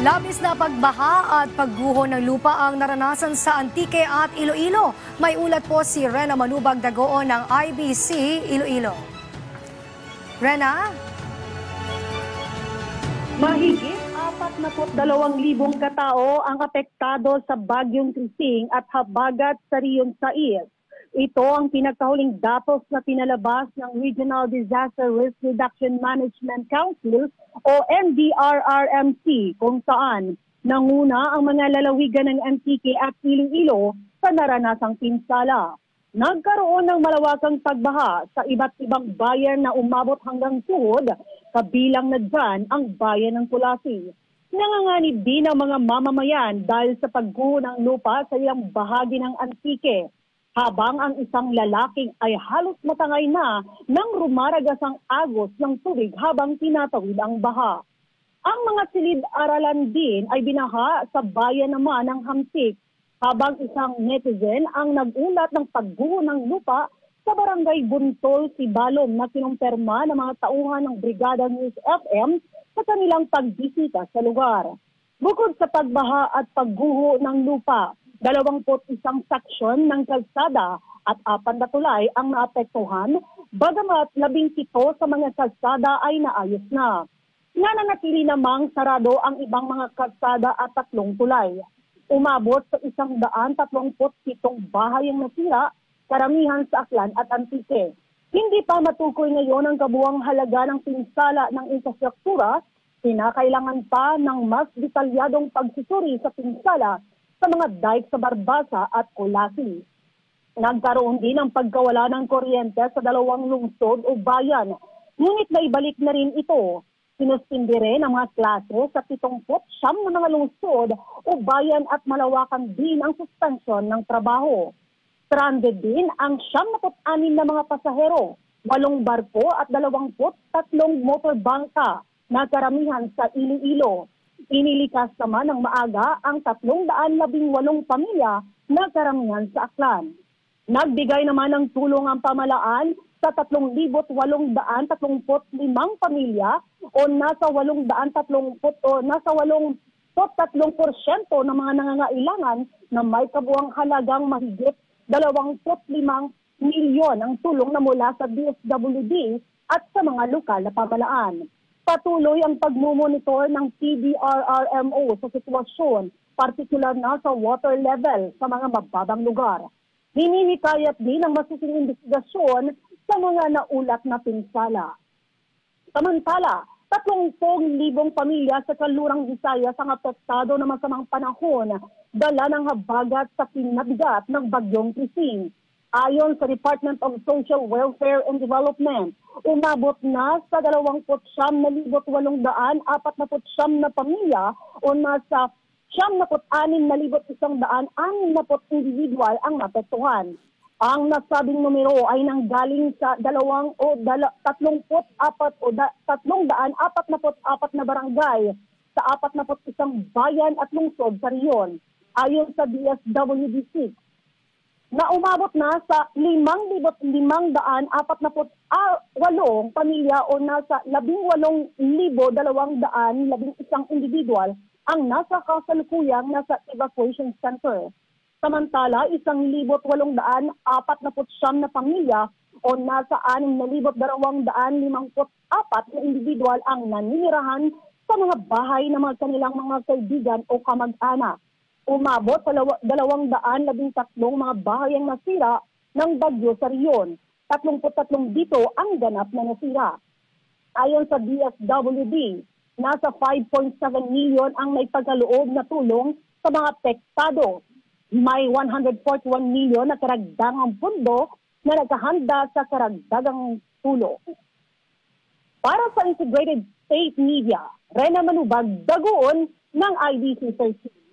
Labis na pagbaha at pagguho ng lupa ang naranasan sa Antique at Iloilo. May ulat po si Rena Manubag Dagoon ng IBC Iloilo. Rena? Mahigit 42,000 katao ang apektado sa Bagyong Krising at habagat sa Rion Sais. Ito ang pinakahuling datos na pinalabas ng Regional Disaster Risk Reduction Management Council o NDRRMC, kung saan nanguna ang mga lalawigan ng Antique at Iloilo sa naranasang pinsala. Nagkaroon ng malawakang pagbaha sa iba't ibang bayan na umabot hanggang tuhod, kabilang na dyan ang bayan ng Kulasi. Nanganganib din ang mga mamamayan dahil sa pagguho ng lupa sa ilang bahagi ng Antique, habang ang isang lalaking ay halos matangay na nang rumaragas ang agos ng tubig habang tinatawid ang baha. Ang mga silid-aralan din ay binaha sa bayan naman ng Hamsik, habang isang netizen ang nag-ulat ng pagguho ng lupa sa barangay Buntol, Sibalom na kinumpirma ng mga tauhan ng Brigada News FM sa kanilang pagbisita sa lugar. Bukod sa pagbaha at pagguho ng lupa, 21 saksyon ng kalsada at 4 na tulay ang naapektuhan, bagamat 17 sa mga kalsada ay naayos na. Nananatili namang sarado ang ibang mga kalsada at 3 tulay. Umabot sa 137 bahay ang nasira, karamihan sa Aklan at Antique. Hindi pa matukoy ngayon ang kabuuang halaga ng pinsala ng infrastruktura, kinakailangan pa ng mas detalyadong pagsusuri sa pinsala sa mga dike sa Barbasa at Kulasi. Nagkaroon din ng pagkawala ng kuryente sa 2 lungsod o bayan, ngunit naibalik na rin ito. Sinuspindi rin ang mga klase sa 79 na mga lungsod o bayan at malawakan din ang suspensyon ng trabaho. Stranded din ang 76 na mga pasahero, 8 barko at 23 motorbangka na karamihan sa Iloilo. Inilikas naman ng maaga ang 318 pamilya na karamihan sa Aklan. Nagbigay naman ng tulong ang pamalaan sa 3,835 pamilya o nasa 83% ng mga nangangailangan na may kabuuang halagang mahigit 25 milyon ang tulong na mula sa DSWD at sa mga lokal na pamalaan. Patuloy ang pagmumonitor ng PDRRMO sa sitwasyon, partikular na sa water level sa mga mababang lugar. Hinihikayat din ang masusing investigasyon sa mga naulat na pinsala. Samantala, 30,000 pamilya sa Kalurang Visayas ang apektado ng masamang panahon, dala ng habagat sa kinabigat ng Bagyong Krising. Ayon sa Department of Social Welfare and Development, umabot na sa 29,849 na pamilya o nasa 96,160 individual ang napektuhan. Ang nasabing numero ay nanggaling sa 344 na barangay sa 41 bayan at lungsod sa Rion. Ayon sa DSWD6, na umabot na sa 5,548 pamilya o nasa 18,211 individual ang nasa kasalukuyang nasa evacuation center. Samantala, 1,849 na pamilya o nasa 6,254 na individual ang naninirahan sa mga bahay ng mga kanilang mga kaibigan o kamag-anak. Umabot sa 213 mga bahay ang nasira ng bagyo sa Rion. 33 dito ang ganap na nasira. Ayon sa DSWD, nasa 5.7 milyon ang may pagkaloob na tulong sa mga apektado. May 141 milyon na karagdagang pundo na naghahanda sa karagdagang tulong. Para sa Integrated State Media, Rena Manubag Dagoon ng IBC 13.